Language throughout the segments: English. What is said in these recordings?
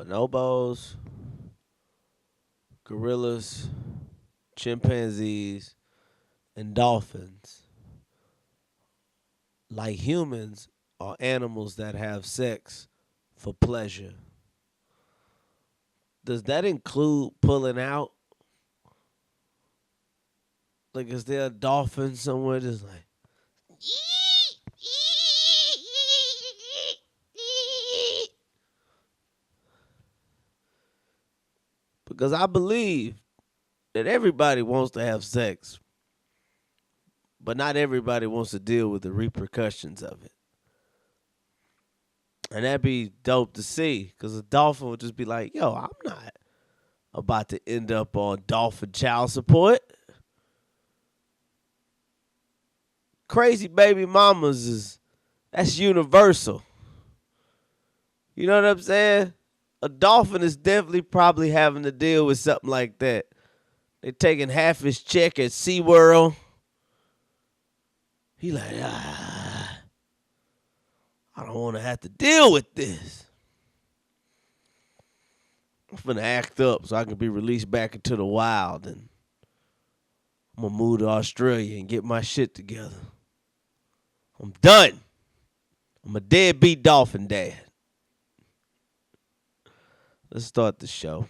bonobos, gorillas, chimpanzees, and dolphins, like humans, are animals that have sex for pleasure. Does that include pulling out? Like, is there a dolphin somewhere that's like, because I believe that everybody wants to have sex, but not everybody wants to deal with the repercussions of it. And that'd be dope to see, because a dolphin would just be like, yo, I'm not about to end up on dolphin child support. Crazy baby mamas that's universal. You know what I'm saying? A dolphin is definitely probably having to deal with something like that. They taking half his check at SeaWorld. He like, I don't want to have to deal with this. I'm finna act up so I can be released back into the wild, and I'm gonna move to Australia and get my shit together. I'm done. I'm a deadbeat dolphin dad. Let's start the show.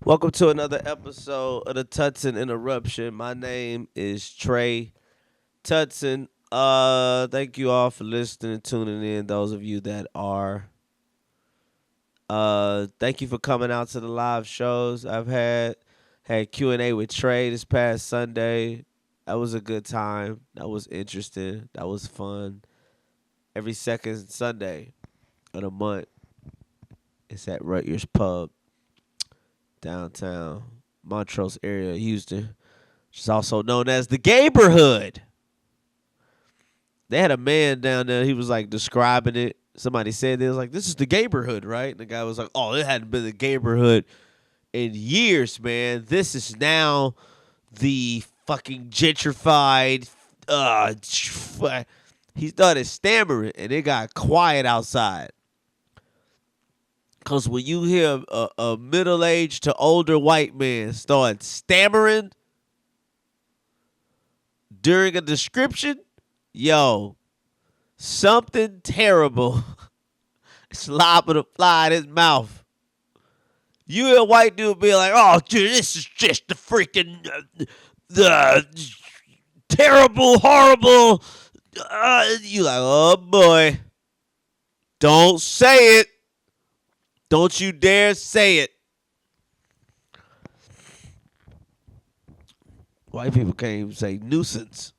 Welcome to another episode of the Tutson Interruption. My name is Trey Tutson. Thank you all for listening, tuning in. Those of you that are, thank you for coming out to the live shows. I've had Q&A with Trey this past Sunday. That was a good time. That was interesting. That was fun. Every second Sunday of the month, it's at Rutgers Pub, downtown Montrose area, Houston, which is also known as the Gayborhood. They had a man down there. He was like describing it. Somebody said they was like, "This is the Gayborhood, right?" And the guy was like, "Oh, it hadn't been the Gayborhood in years, man. This is now the fucking gentrified." He started stammering, and it got quiet outside. Because when you hear a middle-aged to older white man start stammering during a description, yo, something terrible is liable to fly in his mouth. You hear a white dude be like, "Oh, dude, this is just the freaking, the terrible, horrible." You like, "Oh, boy. Don't say it. Don't you dare say it." White people can't even say nuisance.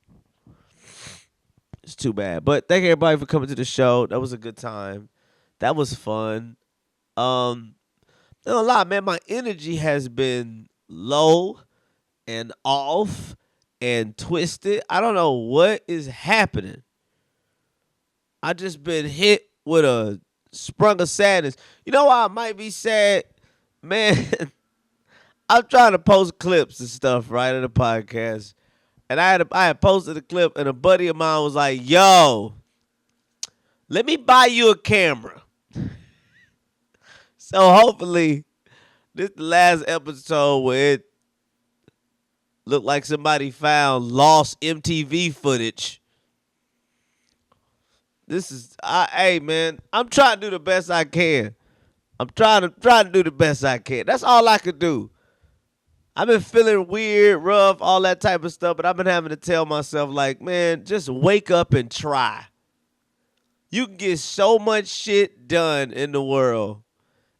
It's too bad. But thank everybody for coming to the show. That was a good time. That was fun. Not a lot, man. My energy has been low and off and twisted. I don't know what is happening. I just been hit with a sprung of sadness. You know why I might be sad? Man, I'm trying to post clips and stuff, right, in the podcast. And I had posted a clip, and a buddy of mine was like, "Yo, let me buy you a camera." So hopefully, this is the last episode where it looked like somebody found lost MTV footage. Hey man, I'm trying to do the best I can. I'm trying to do the best I can. That's all I could do. I've been feeling weird, rough, all that type of stuff, but I've been having to tell myself, like, man, just wake up and try. You can get so much shit done in the world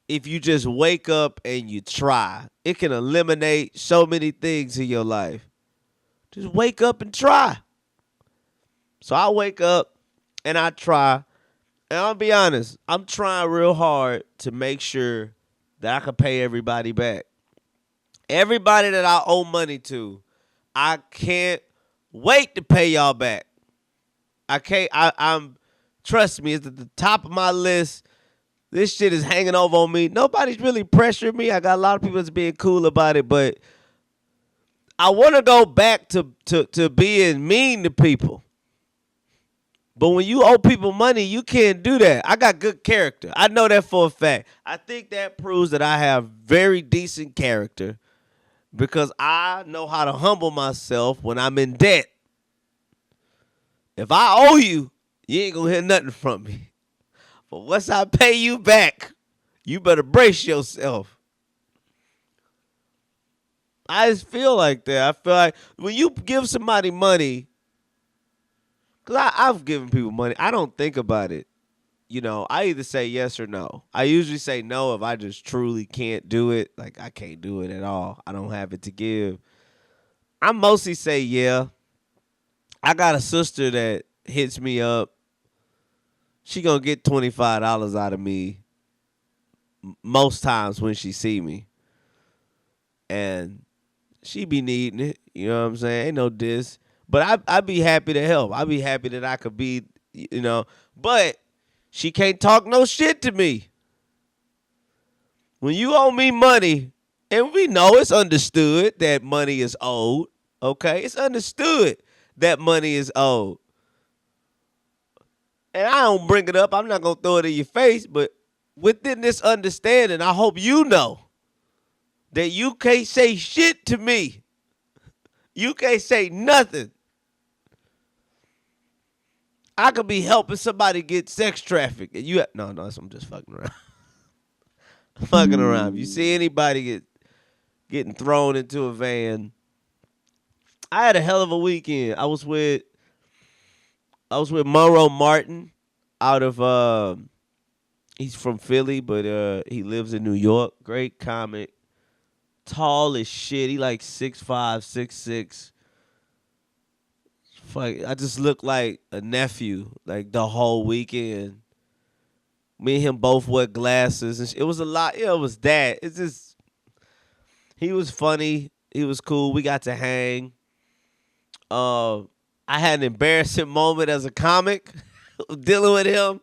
if you just wake up and you try. It can eliminate so many things in your life. Just wake up and try. So I wake up and I try. And I'll be honest, I'm trying real hard to make sure that I can pay everybody back. Everybody that I owe money to, I can't wait to pay y'all back. I'm trust me, it's at the top of my list. This shit is hanging over on me. Nobody's really pressuring me. I got a lot of people that's being cool about it, but I want to go back to being mean to people. But when you owe people money, you can't do that. I got good character. I know that for a fact. I think that proves that I have very decent character because I know how to humble myself when I'm in debt. If I owe you, you ain't gonna hear nothing from me. But once I pay you back, you better brace yourself. I just feel like that. I feel like when you give somebody money, because I've given people money, I don't think about it. I either say yes or no. I usually say no if I just truly can't do it. Like, I can't do it at all. I don't have it to give. I mostly say yeah. I got a sister that hits me up. She gonna get $25 out of me most times when she see me. And she be needing it. You know what I'm saying? Ain't no diss. But I be happy to help. I be happy that I could be, But she can't talk no shit to me. When you owe me money, and we know it's understood that money is owed, okay? It's understood that money is owed. And I don't bring it up. I'm not going to throw it in your face, but within this understanding, I hope you know that you can't say shit to me. You can't say nothing. I could be helping somebody get sex trafficked. And no, I'm just fucking around. Fucking around. If you see anybody getting thrown into a van, I had a hell of a weekend. I was with Monroe Martin out of he's from Philly, but he lives in New York. Great comic. Tall as shit. He like 6'5", 6'6". Fuck, I just looked like a nephew like the whole weekend. Me and him both wear glasses. And it was a lot. Yeah, it was that. It's just, he was funny. He was cool. We got to hang. I had an embarrassing moment as a comic dealing with him.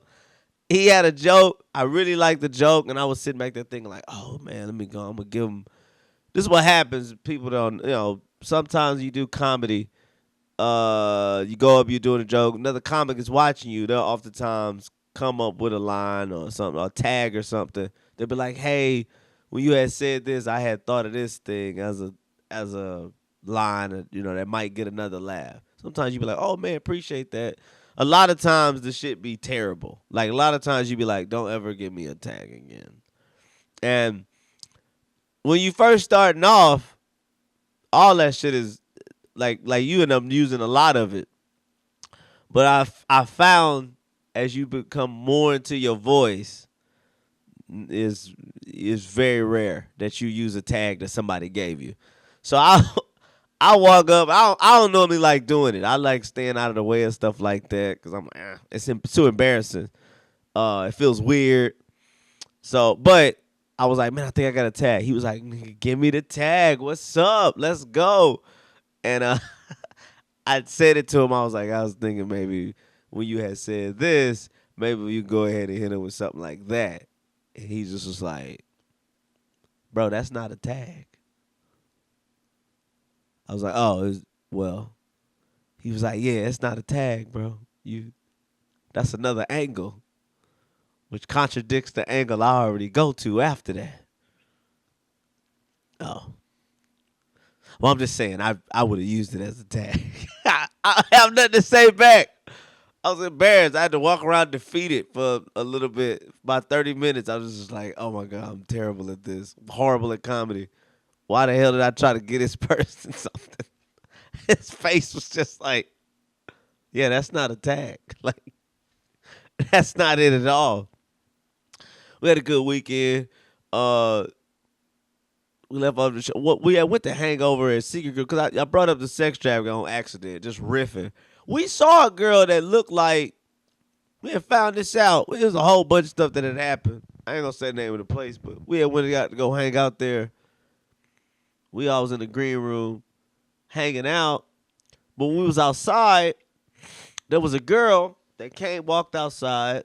He had a joke. I really liked the joke, and I was sitting back there thinking like, oh, man, let me go. I'm going to give him. This is what happens. People don't, sometimes you do comedy. You go up, you're doing a joke. Another comic is watching you. They'll oftentimes come up with a line or something, or a tag or something. They'll be like, hey, when you had said this, I had thought of this thing as a line, that might get another laugh. Sometimes you be like, oh, man, appreciate that. A lot of times the shit be terrible. Like, a lot of times you be like, don't ever give me a tag again. And when you first starting off, all that shit is like you end up using a lot of it. But I found as you become more into your voice, is very rare that you use a tag that somebody gave you. So I walk up. I don't normally like doing it. I like staying out of the way and stuff like that because I'm like, it's too embarrassing. It feels weird. So, but I was like, man, I think I got a tag. He was like, nigga, give me the tag. What's up? Let's go. And I said it to him. I was thinking maybe when you had said this, maybe you go ahead and hit him with something like that. And he just was like, bro, that's not a tag. I was like, oh, well. He was like, yeah, it's not a tag, bro. That's another angle, which contradicts the angle I already go to after that. Oh. Well, I'm just saying, I would have used it as a tag. I have nothing to say back. I was embarrassed. I had to walk around defeated for a little bit. About 30 minutes, I was just like, oh, my God, I'm terrible at this. I'm horrible at comedy. Why the hell did I try to get this person something? His face was just like, yeah, that's not a tag. Like, that's not it at all. We had a good weekend. We left off the show. We went to hangover at Secret Girl because I brought up the sex trafficking on accident, just riffing. We saw a girl that looked like, we had found this out. There's a whole bunch of stuff that had happened. I ain't gonna say the name of the place, but we had went and got to go hang out there. We all was in the green room hanging out. But when we was outside, there was a girl that walked outside,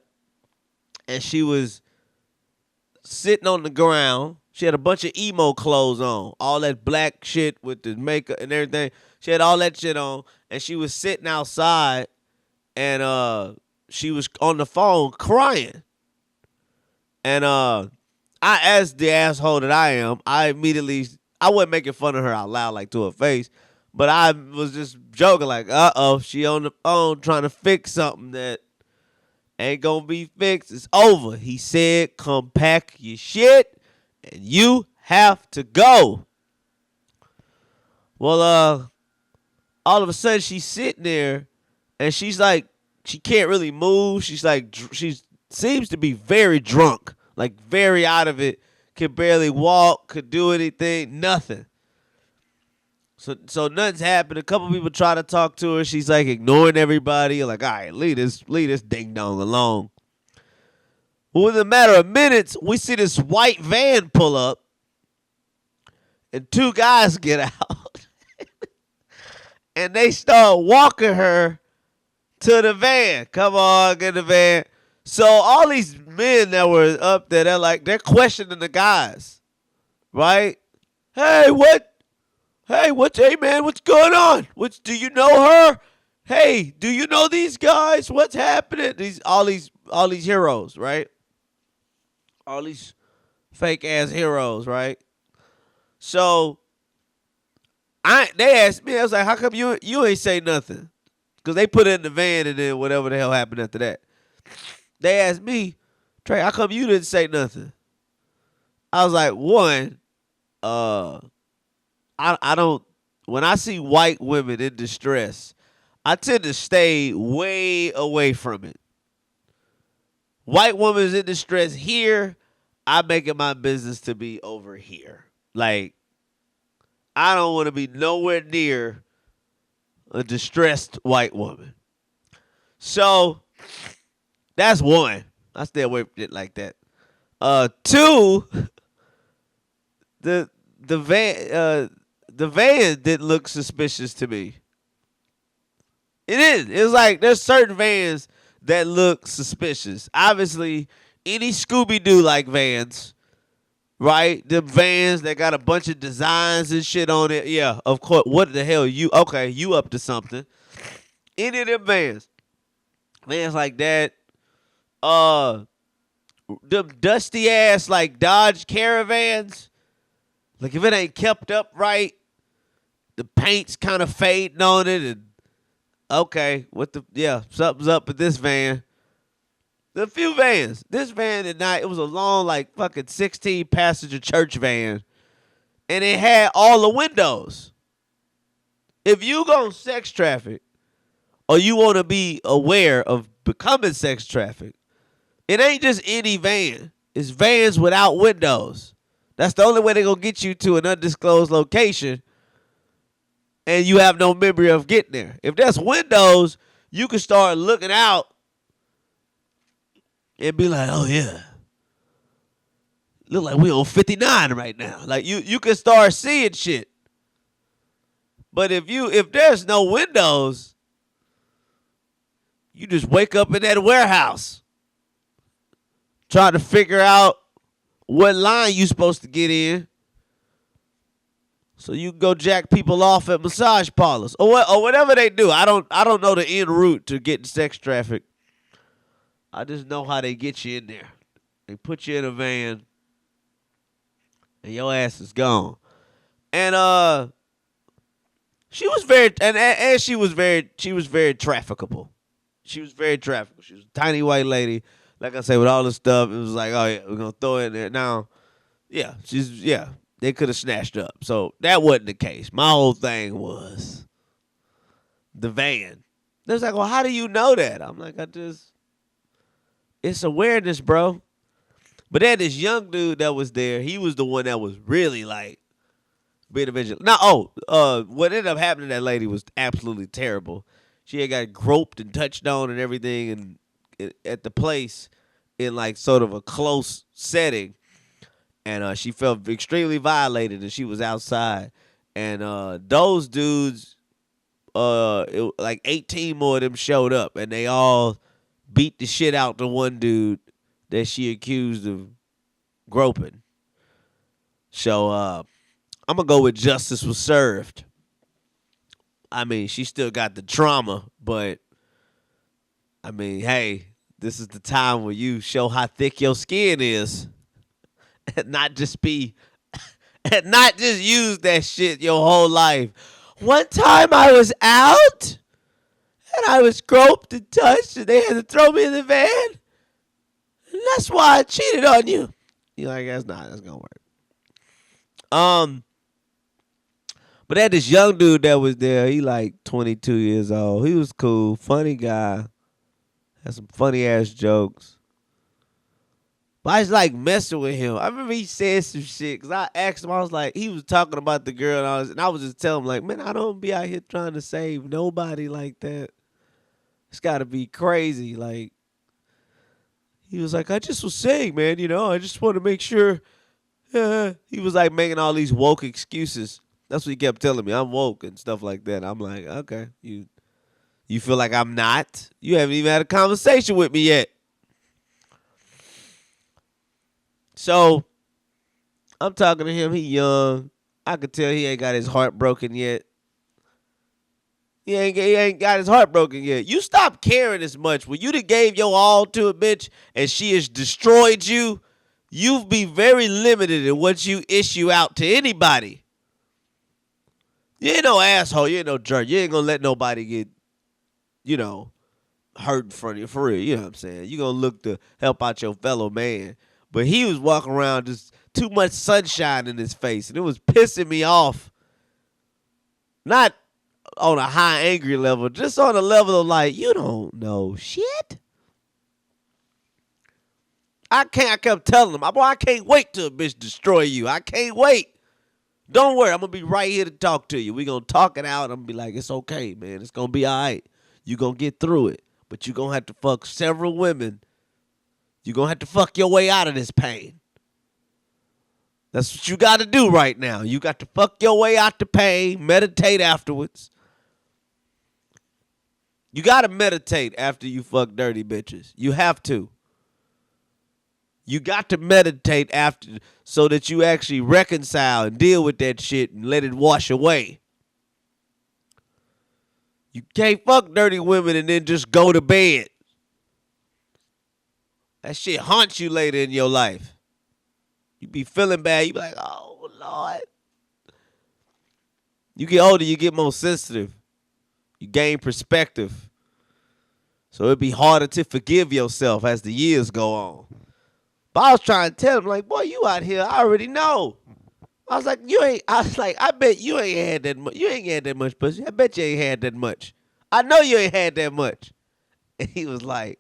and she was sitting on the ground. She had a bunch of emo clothes on, all that black shit with the makeup and everything. She had all that shit on, and she was sitting outside, and she was on the phone crying. And I, as the asshole that I am, I wasn't making fun of her out loud, like to her face, but I was just joking, like, she on the phone trying to fix something that ain't gonna be fixed. It's over. He said, come pack your shit and you have to go. Well, all of a sudden she's sitting there and she's like, she can't really move. She's like, she seems to be very drunk, like very out of it. Could barely walk, could do anything, nothing. So nothing's happened. A couple people try to talk to her. She's like ignoring everybody. Like, all right, leave this ding dong alone. Well, within a matter of minutes, we see this white van pull up, and two guys get out, and they start walking her to the van. Come on, get in the van. So all these men that were up there, they're questioning the guys, right? Hey, hey man, what's going on? Do you know her? Hey, do you know these guys? What's happening? All these heroes, right? All these fake ass heroes, right? So they asked me, I was like, how come you ain't say nothing? Because they put it in the van and then whatever the hell happened after that. They asked me, Trey, how come you didn't say nothing? I was like, one, I don't, when I see white women in distress, I tend to stay way away from it. White woman's in distress here, I make it my business to be over here. Like, I don't want to be nowhere near a distressed white woman. So that's one. I stay away from it like that. Two, the van didn't look suspicious to me. It is. It's like there's certain vans that look suspicious. Obviously, any Scooby-Doo like vans, right? The vans that got a bunch of designs and shit on it. Yeah, of course. What the hell? You up to something. Any of them vans like that. Them dusty ass like Dodge Caravans. Like if it ain't kept up right, the paint's kind of fading on it, and something's up with this van. A few vans. This van at night, it was a long, like, fucking 16-passenger church van. And it had all the windows. If you go sex traffic, or you want to be aware of becoming sex traffic, it ain't just any van. It's vans without windows. That's the only way they're going to get you to an undisclosed location, and you have no memory of getting there. If there's windows, you can start looking out and be like, oh, yeah. Look like we on 59 right now. Like, you can start seeing shit. But if there's no windows, you just wake up in that warehouse trying to figure out what line you supposed to get in so you can go jack people off at massage parlors or whatever they do. I don't know the end route to getting sex traffic. I just know how they get you in there. They put you in a van and your ass is gone. And she was very she was very trafficable. She was very trafficable. She was a tiny white lady. Like I say, with all this stuff, it was like, oh yeah, we're gonna throw it in there. Now, they could have snatched her up. So that wasn't the case. My whole thing was the van. They was like, well, how do you know that? I'm like, it's awareness, bro. But then this young dude that was there, he was the one that was really like being a vigilant. Now, what ended up happening to that lady was absolutely terrible. She had got groped and touched on and everything, and at the place in like sort of a close setting, and she felt extremely violated, and she was outside, and those dudes, like 18 more of them showed up, and they all beat the shit out the one dude that she accused of groping. So I'm gonna go with justice was served. I mean, she still got the trauma, but I mean, hey, this is the time where you show how thick your skin is, and not just be, and not just use that shit your whole life. One time I was out and I was groped and touched, and they had to throw me in the van, and that's why I cheated on you. You're like, that's gonna work. Um, but they had this young dude that was there. He like 22 years old. He was cool, funny guy. Had some funny ass jokes. But I was like messing with him. I remember he said some shit because I asked him. I was like, he was talking about the girl, and I was just telling him like, man, I don't be out here trying to save nobody like that. It's got to be crazy. Like, he was like, I just was saying, man, I just want to make sure. He was like making all these woke excuses. That's what he kept telling me. I'm woke and stuff like that. I'm like, okay, you feel like I'm not? You haven't even had a conversation with me yet. So I'm talking to him. He young. I could tell he ain't got his heart broken yet. He ain't got his heart broken yet. You stop caring as much. When you done gave your all to a bitch and she has destroyed you, you be very limited in what you issue out to anybody. You ain't no asshole. You ain't no jerk. You ain't gonna let nobody get, hurt in front of you for real. You know what I'm saying? You gonna look to help out your fellow man. But he was walking around just too much sunshine in his face, and it was pissing me off. Not on a high angry level, just on a level of like, you don't know shit. I kept telling him, boy, I can't wait till a bitch destroy you. I can't wait. Don't worry, I'm going to be right here to talk to you. We going to talk it out. I'm going to be like, it's okay, man. It's going to be all right. You going to get through it. But you going to have to fuck several women. You going to have to fuck your way out of this pain. That's what you got to do right now. You got to fuck your way out the pain. Meditate afterwards. You got to meditate after you fuck dirty bitches. You have to. You got to meditate after so that you actually reconcile and deal with that shit and let it wash away. You can't fuck dirty women and then just go to bed. That shit haunts you later in your life. You be feeling bad. You be like, oh, Lord. You get older, you get more sensitive. You gain perspective. So it'd be harder to forgive yourself as the years go on. But I was trying to tell him, like, boy, you out here, I already know. I was like, I bet you ain't had that much. You ain't had that much pussy. I bet you ain't had that much. I know you ain't had that much. And he was like,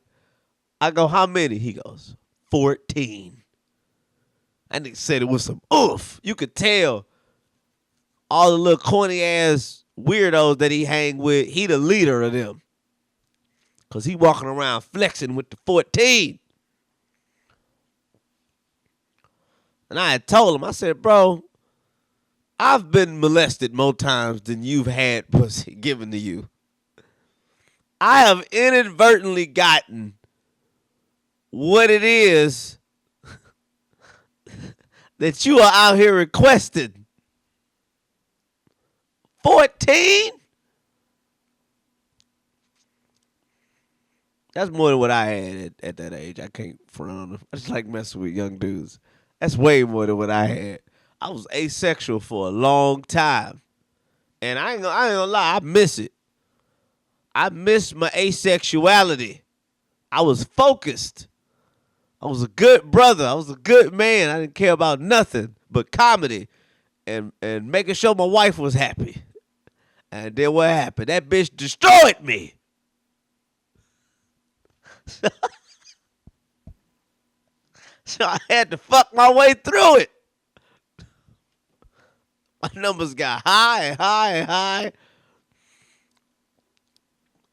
I go, how many? He goes, 14. That nigga said it was some oof. You could tell all the little corny ass weirdos that he hang with, he the leader of them. Because he walking around flexing with the 14. And I had told him, I said, bro, I've been molested more times than you've had pussy given to you. I have inadvertently gotten what it is that you are out here requesting. 14? That's more than what I had at that age. I can't front on them. I just like messing with young dudes. That's way more than what I had. I was asexual for a long time. And I ain't gonna lie, I miss it. I miss my asexuality. I was focused. I was a good brother. I was a good man. I didn't care about nothing but comedy and making sure my wife was happy. And then what happened? That bitch destroyed me. So I had to fuck my way through it. My numbers got high and high and high.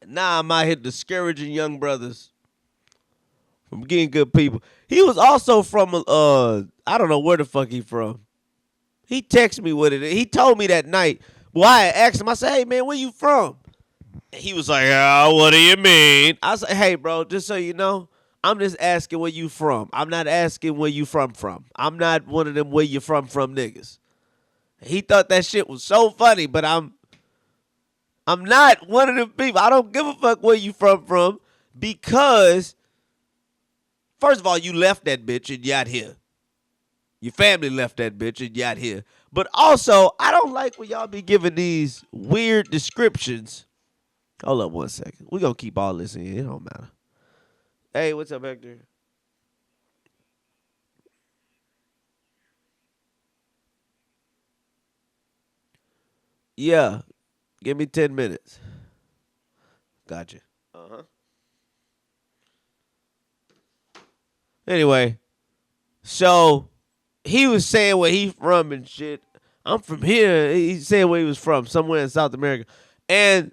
Now I'm out here discouraging young brothers from getting good people. He was also from, I don't know where the fuck he from. He texted me what it is. He told me that night. Well, I asked him, I said, hey, man, where you from? And he was like, oh, what do you mean? I said, hey, bro, just so you know, I'm just asking where you from. I'm not asking where you from. I'm not one of them where you from niggas. He thought that shit was so funny, but I'm not one of them people. I don't give a fuck where you from. because, first of all, you left that bitch and you out here. Your family left that bitch and you out here. But also, I don't like when y'all be giving these weird descriptions. Hold up 1 second. We're going to keep all this in. It don't matter. Hey, what's up, Hector? Yeah. Give me 10 minutes. Gotcha. Uh-huh. Anyway, so he was saying where he from and shit. I'm from here. He said where he was from, somewhere in South America. And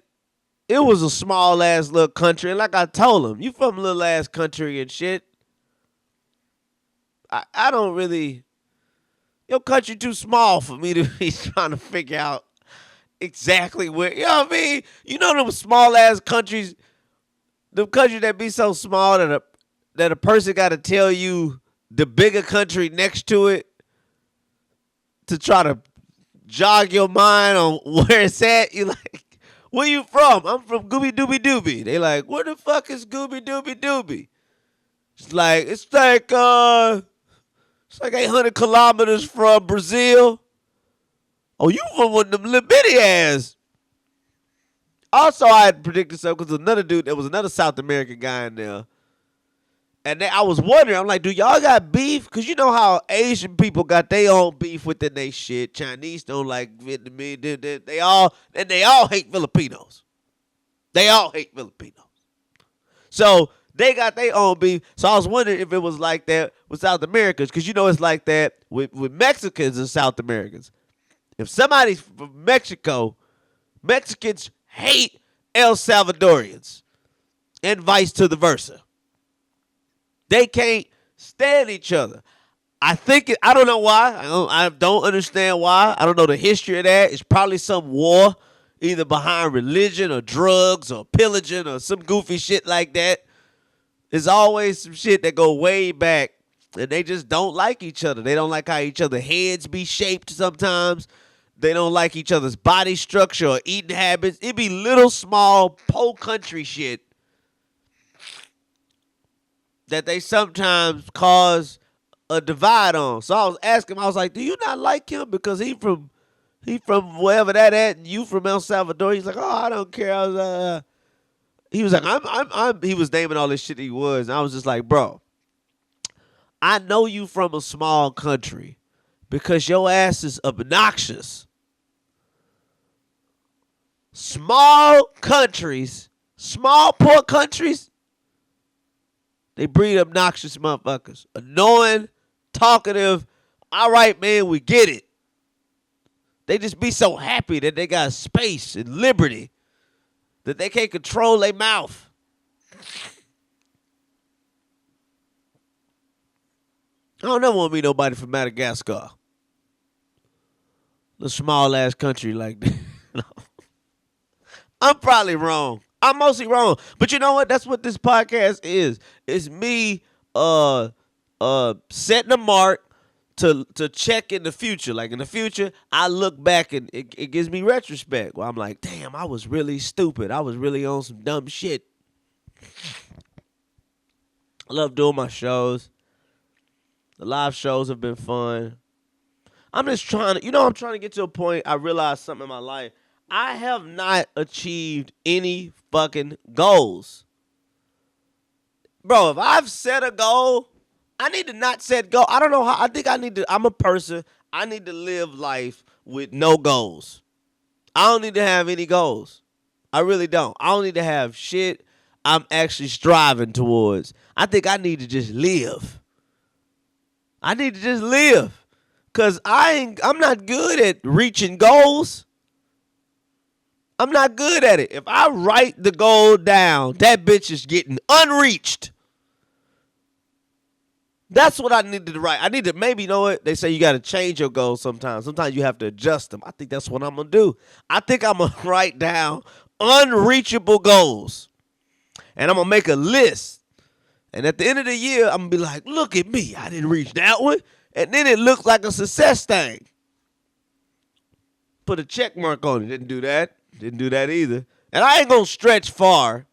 it was a small ass little country. And like I told him, you from a little ass country and shit. I don't really, your country too small for me to be trying to figure out exactly where, you know what I mean? You know them small ass countries, them countries that be so small that a person got to tell you the bigger country next to it to try to jog your mind on where it's at. You like, where you from? I'm from Gooby Dooby Dooby. They like, where the fuck is Gooby Dooby Dooby? It's like 800 kilometers from Brazil. Oh, you from one of them little bitty ass. Also, I had predicted something because another dude, there was another South American guy in there. And I was wondering, I'm like, do y'all got beef? Because you know how Asian people got their own beef within their shit. Chinese don't like Vietnamese. They all hate Filipinos. They all hate Filipinos. So they got their own beef. So I was wondering if it was like that with South Americans. Because you know it's like that with Mexicans and South Americans. If somebody's from Mexico, Mexicans hate El Salvadorians. And vice to the versa. They can't stand each other. I don't know why. I don't understand why. I don't know the history of that. It's probably some war, either behind religion or drugs or pillaging or some goofy shit like that. There's always some shit that go way back, and they just don't like each other. They don't like how each other's heads be shaped sometimes. They don't like each other's body structure or eating habits. It be little, small, po country shit that they sometimes cause a divide on. So I was asking him, I was like, do you not like him? Because he from wherever that at, and you from El Salvador. He's like, oh, I don't care. He was like, he was naming all this shit he was. And I was just like, bro, I know you from a small country because your ass is obnoxious. Small countries, small poor countries, they breed obnoxious motherfuckers. Annoying, talkative. All right, man, we get it. They just be so happy that they got space and liberty that they can't control their mouth. I don't never want to meet nobody from Madagascar. The small ass country like that. No. I'm probably wrong. I'm mostly wrong. But you know what? That's what this podcast is. It's me setting a mark to check in the future. Like in the future, I look back and it gives me retrospect where I'm like, damn, I was really stupid. I was really on some dumb shit. I love doing my shows. The live shows have been fun. I'm just trying to, I'm trying to get to a point. I realized something in my life. I have not achieved any fucking goals. Bro, if I've set a goal, I need to not set goal. I don't know how. I think I'm a person. I need to live life with no goals. I don't need to have any goals. I really don't. I don't need to have shit I'm actually striving towards. I think I need to just live. I need to just live. Cause I'm not good at reaching goals. I'm not good at it. If I write the goal down, that bitch is getting unreached. That's what I needed to write. I need to maybe, you know what? They say you got to change your goals sometimes. Sometimes you have to adjust them. I think that's what I'm going to do. I think I'm going to write down unreachable goals. And I'm going to make a list. And at the end of the year, I'm going to be like, look at me. I didn't reach that one. And then it looks like a success thing. Put a check mark on it. Didn't do that. Didn't do that either. And I ain't going to stretch far.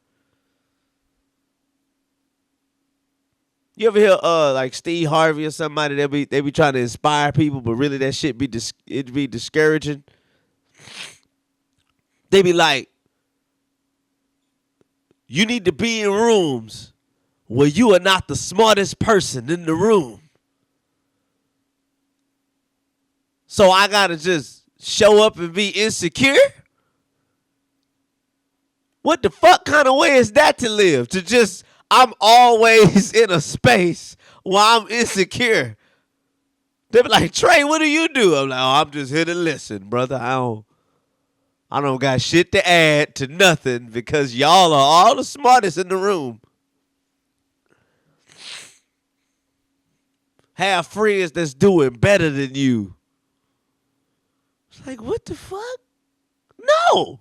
You ever hear like Steve Harvey or somebody that they be trying to inspire people, but really that shit it be discouraging. They be like, you need to be in rooms where you are not the smartest person in the room. So I gotta just show up and be insecure? What the fuck kind of way is that to live? To just, I'm always in a space where I'm insecure. They be like, Trey, what do you do? I'm like, oh, I'm just here to listen, brother. I don't got shit to add to nothing because y'all are all the smartest in the room. Have friends that's doing better than you. It's like, what the fuck? No.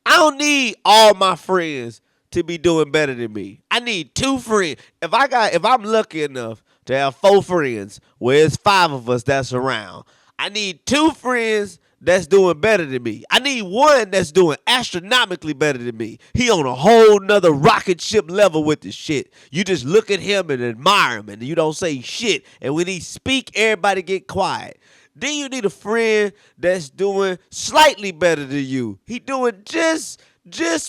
I don't need all my friends to be doing better than me. I need 2 friends. If I'm lucky enough to have 4 friends, where it's 5 of us that's around, I need 2 friends that's doing better than me. I need 1 that's doing astronomically better than me. He on a whole nother rocket ship level with this shit. You just look at him and admire him, and you don't say shit. And when he speak, everybody get quiet. Then you need a friend that's doing slightly better than you. He doing just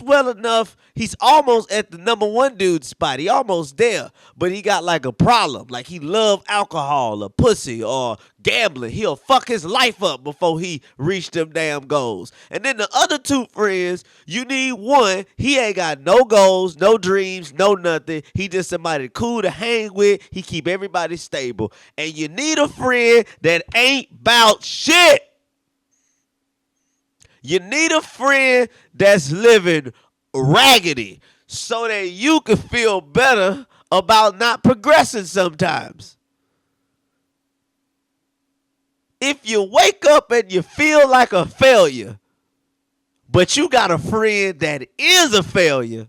well enough. He's almost at the number 1 dude spot. He almost there, but he got like a problem. Like he love alcohol or pussy or gambling. He'll fuck his life up before he reach them damn goals. And then the other 2 friends, you need 1. He ain't got no goals, no dreams, no nothing. He just somebody cool to hang with. He keep everybody stable. And you need a friend that ain't about shit. You need a friend that's living raggedy so that you can feel better about not progressing sometimes. If you wake up and you feel like a failure, but you got a friend that is a failure,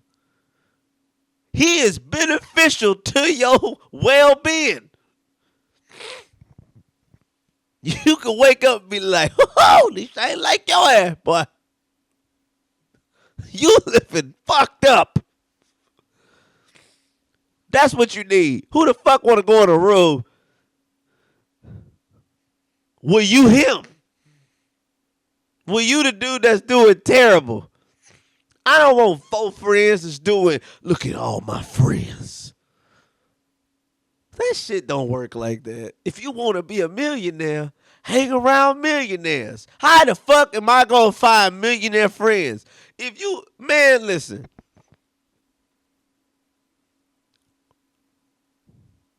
he is beneficial to your well-being. You can wake up and be like, holy shit, I ain't like your ass, boy. You living fucked up. That's what you need. Who the fuck want to go in a room were you him? Were you the dude that's doing terrible? I don't want 4 friends that's doing, look at all my friends. That shit don't work like that. If you want to be a millionaire, hang around millionaires. How the fuck am I going to find millionaire friends? If you, man, listen.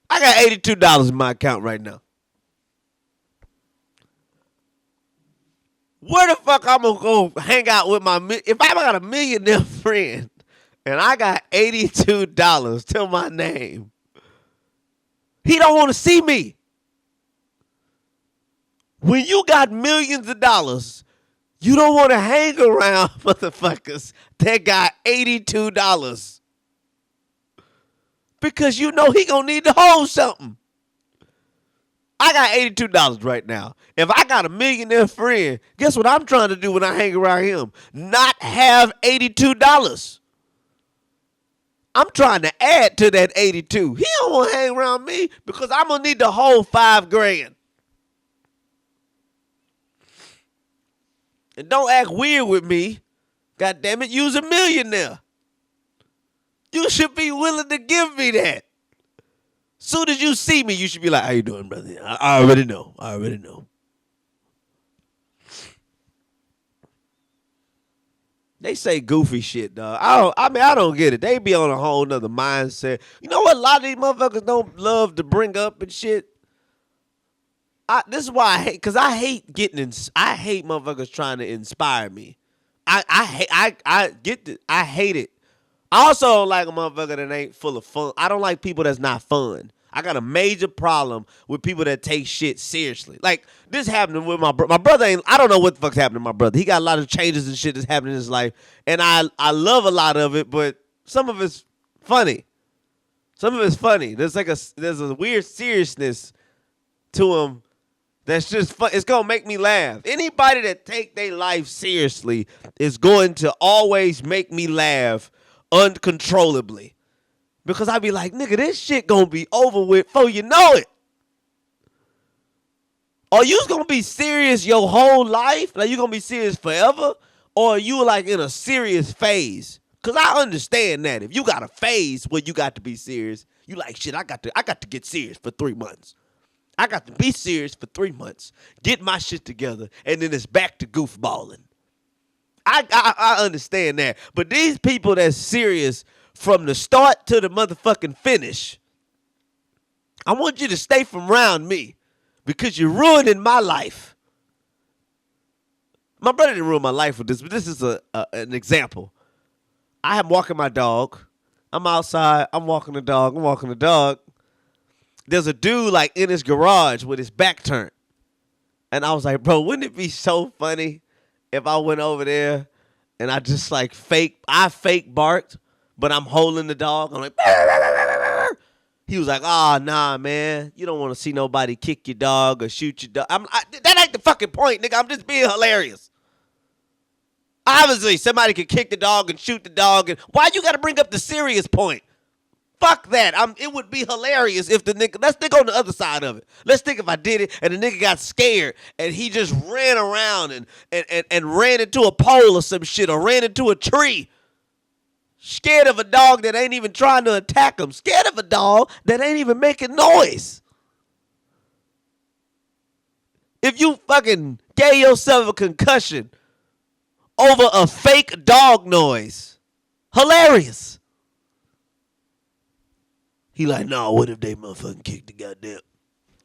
I got $82 in my account right now. Where the fuck I'm going to go hang out with if I got a millionaire friend and I got $82 to my name, he don't want to see me. When you got millions of dollars, you don't want to hang around motherfuckers that got $82. Because you know he gonna need to hold something. I got $82 right now. If I got a millionaire friend, guess what I'm trying to do when I hang around him? Not have $82. I'm trying to add to that 82. He don't want to hang around me because I'm going to need the whole $5,000. And don't act weird with me. God damn it, you's a millionaire. You should be willing to give me that. Soon as you see me, you should be like, how you doing, brother? I already know. I already know. They say goofy shit, dog. I don't get it. They be on a whole nother mindset. You know what a lot of these motherfuckers don't love to bring up and shit? This is why I hate, because I hate I hate motherfuckers trying to inspire me. I get it. I hate it. I also don't like a motherfucker that ain't full of fun. I don't like people that's not fun. I got a major problem with people that take shit seriously. Like, this happened with my brother. My brother I don't know what the fuck's happening to my brother. He got a lot of changes and shit that's happening in his life. And I love a lot of it, but some of it's funny. Some of it's funny. There's a weird seriousness to him that's just fun. It's going to make me laugh. Anybody that take their life seriously is going to always make me laugh uncontrollably. Because I be like, nigga, this shit gonna be over with before you know it. Are you gonna be serious your whole life? Like you gonna be serious forever? Or are you like in a serious phase? Cause I understand that. If you got a phase where you got to be serious, you like shit, I got to get serious for 3 months. I got to be serious for 3 months. Get my shit together, and then it's back to goofballing. I understand that. But these people that's serious from the start to the motherfucking finish, I want you to stay from around me. Because you're ruining my life. My brother didn't ruin my life with this, but this is an example. I am walking my dog. I'm outside. I'm walking the dog. There's a dude like in his garage with his back turned. And I was like, bro, wouldn't it be so funny if I went over there and I just like fake barked, but I'm holding the dog. I'm like, he was like, oh, nah, man. You don't want to see nobody kick your dog or shoot your dog. That ain't the fucking point, nigga. I'm just being hilarious. Obviously, somebody could kick the dog and shoot the dog. And why you got to bring up the serious point? Fuck that. It would be hilarious if the nigga, let's think on the other side of it. Let's think if I did it and the nigga got scared and he just ran around and ran into a pole or some shit or ran into a tree. Scared of a dog that ain't even trying to attack him. Scared of a dog that ain't even making noise. If you fucking gave yourself a concussion over a fake dog noise, hilarious. He like, no, what if they motherfucking kicked the goddamn?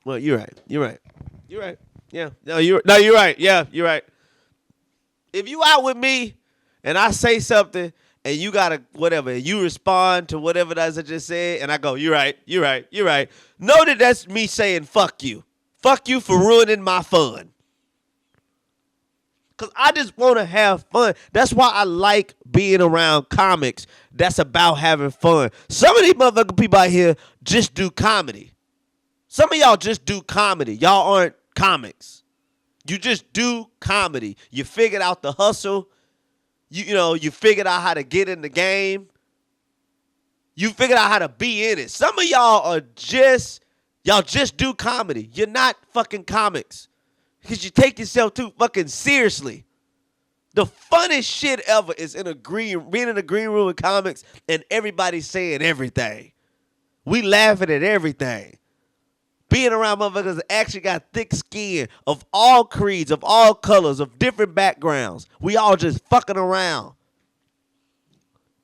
Well, you're right. Yeah. No, you're right. Yeah, you're right. If you out with me and I say something and you gotta whatever, and you respond to whatever that I just said, and I go, you're right. Know that that's me saying fuck you. Fuck you for ruining my fun. Because I just want to have fun. That's why I like being around comics that's about having fun. Some of these motherfucking people out here just do comedy. Some of y'all just do comedy. Y'all aren't comics. You just do comedy. You figured out the hustle. You figured out how to get in the game. You figured out how to be in it. Some of y'all just do comedy. You're not fucking comics. Because you take yourself too fucking seriously. The funnest shit ever is being in a green room with comics and everybody saying everything. We laughing at everything. Being around motherfuckers that actually got thick skin of all creeds, of all colors, of different backgrounds. We all just fucking around.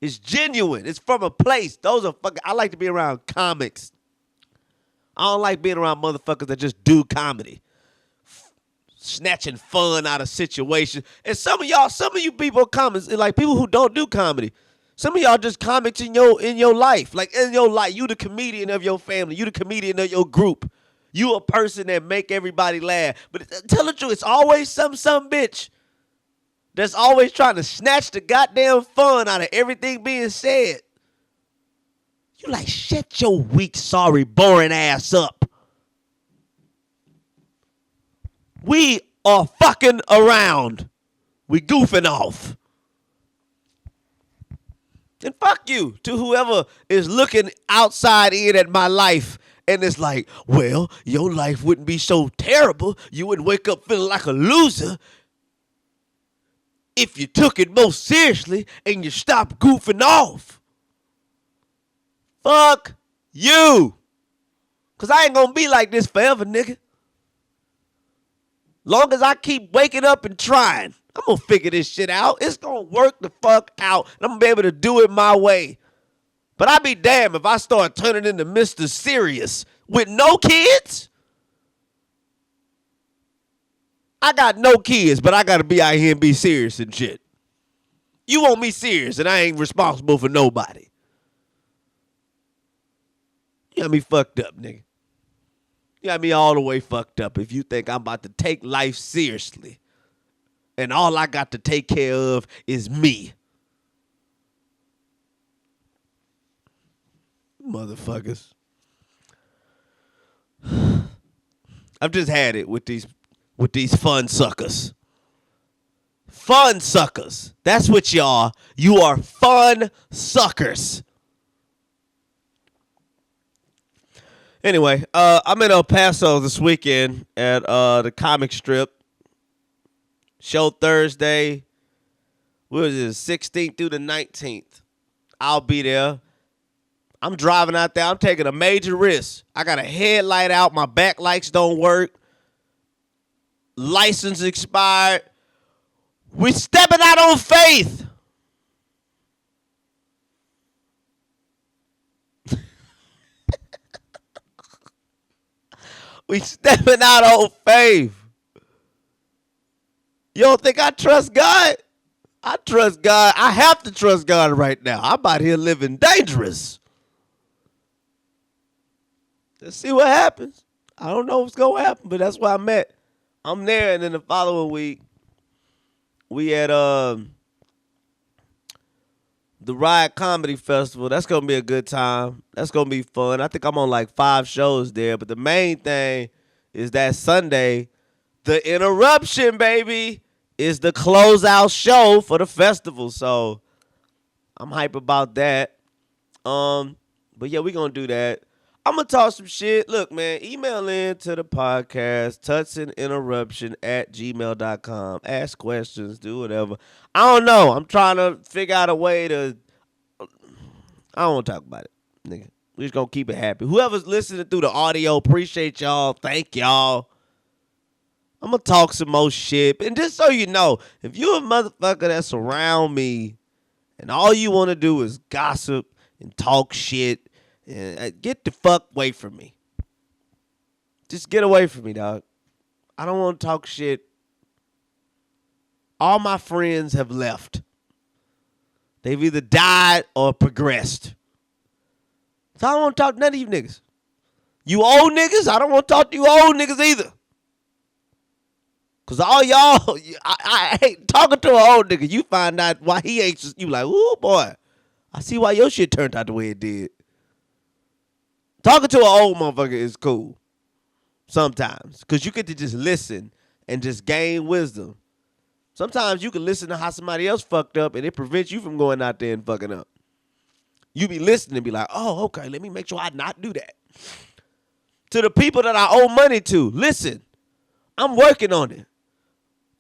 It's genuine. It's from a place. I like to be around comics. I don't like being around motherfuckers that just do comedy. Snatching fun out of situations. And some of you people comics, like people who don't do comedy. Some of y'all just comics in your life. Like in your life, you the comedian of your family. You the comedian of your group. You a person that make everybody laugh. But tell the truth, it's always some bitch that's always trying to snatch the goddamn fun out of everything being said. You like, shut your weak, sorry, boring ass up. We are fucking around. We goofing off. And fuck you to whoever is looking outside in at my life and it's like, well, your life wouldn't be so terrible. You wouldn't wake up feeling like a loser if you took it most seriously and you stopped goofing off. Fuck you. Because I ain't going to be like this forever, nigga. Long as I keep waking up and trying, I'm going to figure this shit out. It's going to work the fuck out. And I'm going to be able to do it my way. But I'd be damned if I start turning into Mr. Serious with no kids. I got no kids, but I got to be out here and be serious and shit. You want me serious and I ain't responsible for nobody. You got me fucked up, nigga. You got me all the way fucked up if you think I'm about to take life seriously and all I got to take care of is me. Motherfuckers. I've just had it with these fun suckers. Fun suckers. That's what you are. You are fun suckers. Anyway, I'm in El Paso this weekend at the comic strip. Show Thursday. What is it? 16th through the 19th. I'll be there. I'm driving out there. I'm taking a major risk. I got a headlight out. My back lights don't work. License expired. We stepping out on faith. We stepping out on faith. You don't think I trust God? I trust God. I have to trust God right now. I'm out here living dangerous. Let's see what happens. I don't know what's going to happen, but that's where I'm at. I'm there, and then the following week, we at the Riot Comedy Festival. That's going to be a good time. That's going to be fun. I think I'm on like 5 shows there, but the main thing is that Sunday, the Interruption, baby, is the closeout show for the festival. So I'm hype about that. But yeah, we gonna do that. I'm gonna talk some shit. Look, man, email in to the podcast, tutsoninterruption@gmail.com. Ask questions, do whatever. I don't know. I'm trying to figure out a way to. I don't want to talk about it, nigga. We just gonna keep it happy. Whoever's listening through the audio, appreciate y'all. Thank y'all. I'm going to talk some more shit. And just so you know, if you a motherfucker that's around me and all you want to do is gossip and talk shit, and get the fuck away from me. Just get away from me, dog. I don't want to talk shit. All my friends have left. They've either died or progressed. So I don't want to talk to none of you niggas. You old niggas, I don't want to talk to you old niggas either. Cause all y'all, I hate talking to an old nigga. You find out why he ain't just, you like, ooh boy, I see why your shit turned out the way it did. Talking to an old motherfucker is cool sometimes. Cause you get to just listen and just gain wisdom. Sometimes you can listen to how somebody else fucked up and it prevents you from going out there and fucking up. You be listening and be like, oh, okay, let me make sure I not do that. To the people that I owe money to, listen, I'm working on it.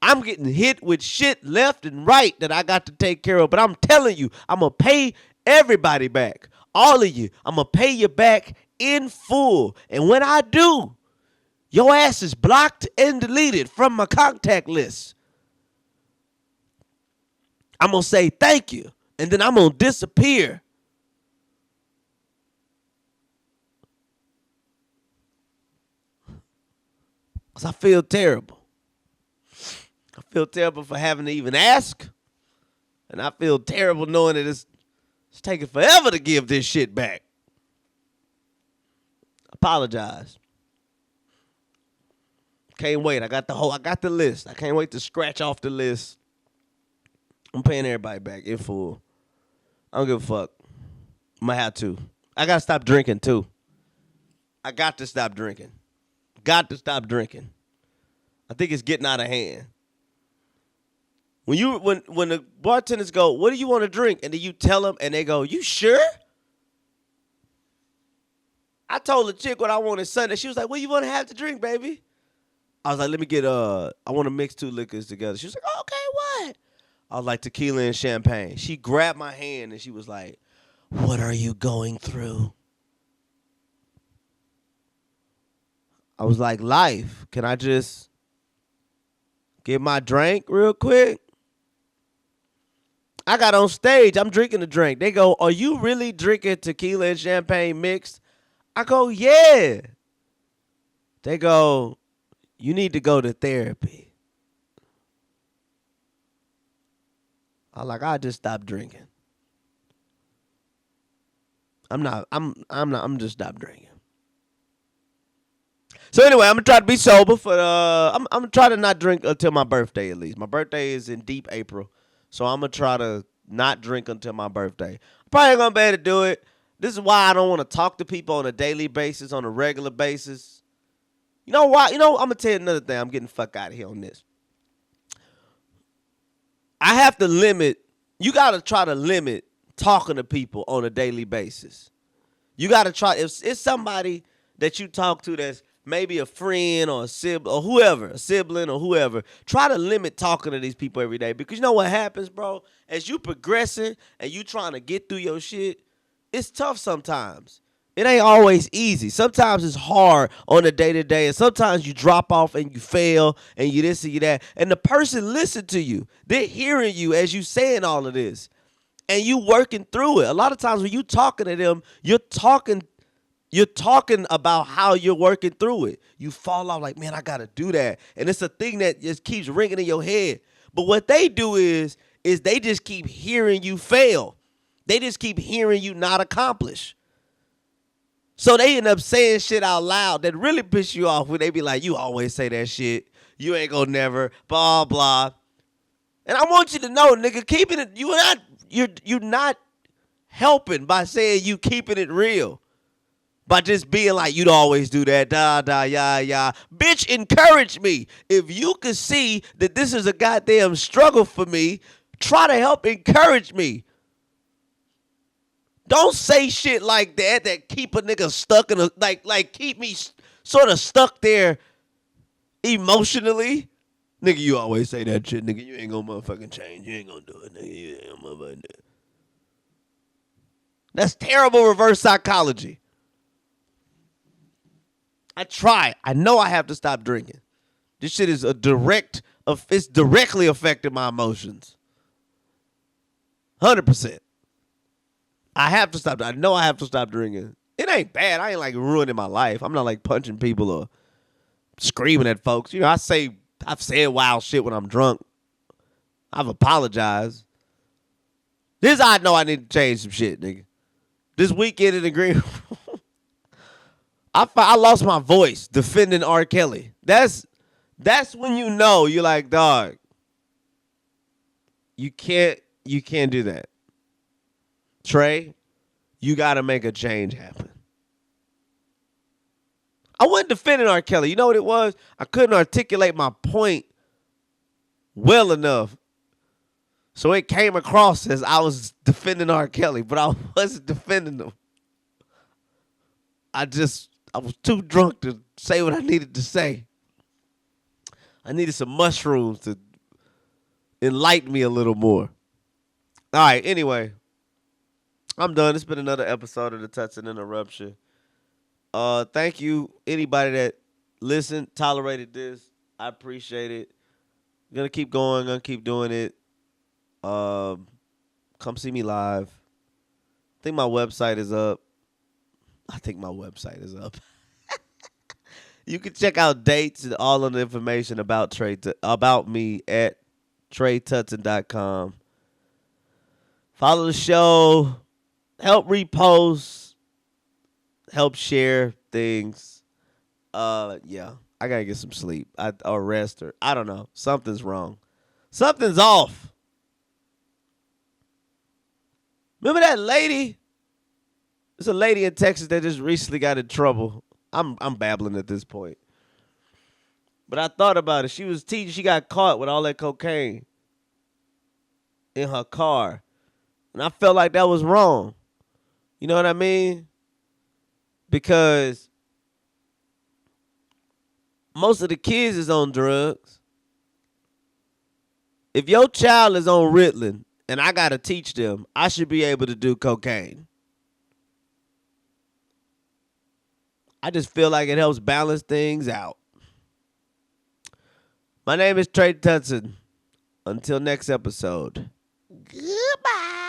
I'm getting hit with shit left and right that I got to take care of. But I'm telling you, I'm going to pay everybody back. All of you. I'm going to pay you back in full. And when I do, your ass is blocked and deleted from my contact list. I'm going to say thank you. And then I'm going to disappear. Because I feel terrible. I feel terrible for having to even ask. And I feel terrible knowing that it's taking forever to give this shit back. Apologize. Can't wait. I got the list. I can't wait to scratch off the list. I'm paying everybody back in full. I don't give a fuck. I might have to. I got to stop drinking too. I got to stop drinking. Got to stop drinking. I think it's getting out of hand. When the bartenders go, what do you want to drink? And then you tell them and they go, you sure? I told the chick what I wanted Sunday. She was like, what do you want to have to drink, baby? I was like, let me get, I want to mix 2 liquors together. She was like, okay, what? I was like, tequila and champagne. She grabbed my hand and she was like, what are you going through? I was like, life. Can I just get my drink real quick? I got on stage. I'm drinking the drink. They go, are you really drinking tequila and champagne mixed? I go, yeah. They go, you need to go to therapy. I just stopped drinking. I'm just stopped drinking. So anyway, I'm gonna try to be sober for I'm gonna try to not drink until my birthday at least. My birthday is in deep April. So I'm going to try to not drink until my birthday. I'm probably going to be able to do it. This is why I don't want to talk to people on a daily basis, on a regular basis. You know why? I'm going to tell you another thing. I'm getting the fuck out of here on this. I have to limit. You got to try to limit talking to people on a daily basis. You got to try. If it's somebody that you talk to that's maybe a friend or a sibling or whoever, a sibling or whoever, try to limit talking to these people every day. Because you know what happens, bro? As you progressing and you trying to get through your shit, it's tough sometimes. It ain't always easy. Sometimes it's hard on a day to day, and sometimes you drop off and you fail and you this and you that. And the person listen to you. They're hearing you as you saying all of this. And you working through it. A lot of times when you talking to them, you're talking about how you're working through it. You fall off like, man, I gotta do that. And it's a thing that just keeps ringing in your head. But what they do is they just keep hearing you fail. They just keep hearing you not accomplish. So they end up saying shit out loud that really piss you off when they be like, you always say that shit. You ain't gonna never, blah, blah. And I want you to know, nigga, keeping it, you're not helping by saying you keeping it real. By just being like, you'd always do that, yeah. Bitch, encourage me. If you can see that this is a goddamn struggle for me, try to help encourage me. Don't say shit like that keep a nigga stuck in a, like keep me sort of stuck there emotionally. Nigga, you always say that shit, nigga. You ain't gonna motherfucking change. You ain't gonna do it, nigga. You ain't gonna motherfucking do it. That's terrible reverse psychology. I try. I know I have to stop drinking. This shit is it's directly affecting my emotions. 100%. I have to stop. I know I have to stop drinking. It ain't bad. I ain't like ruining my life. I'm not like punching people or screaming at folks. You know, I've said wild shit when I'm drunk. I've apologized. This I know I need to change some shit, nigga. This weekend in the Green I lost my voice defending R. Kelly. That's when you know you're like, dog, you can't do that. Trey, you got to make a change happen. I wasn't defending R. Kelly. You know what it was? I couldn't articulate my point well enough. So it came across as I was defending R. Kelly, but I wasn't defending him. I was too drunk to say what I needed to say. I needed some mushrooms to enlighten me a little more. All right, anyway. I'm done. It's been another episode of the Tutson Interruption. Thank you, anybody that listened, tolerated this. I appreciate it. Gonna keep going, gonna keep doing it. Come see me live. I think my website is up. You can check out dates and all of the information about me at TreyTutson.com. Follow the show. Help repost. Help share things. Yeah. I gotta get some sleep. Or rest or I don't know. Something's wrong. Something's off. Remember that lady? There's a lady in Texas that just recently got in trouble. I'm babbling at this point. But I thought about it. She got caught with all that cocaine in her car. And I felt like that was wrong. You know what I mean? Because most of the kids is on drugs. If your child is on Ritalin and I got to teach them, I should be able to do cocaine. I just feel like it helps balance things out. My name is Trey Tutson. Until next episode. Goodbye.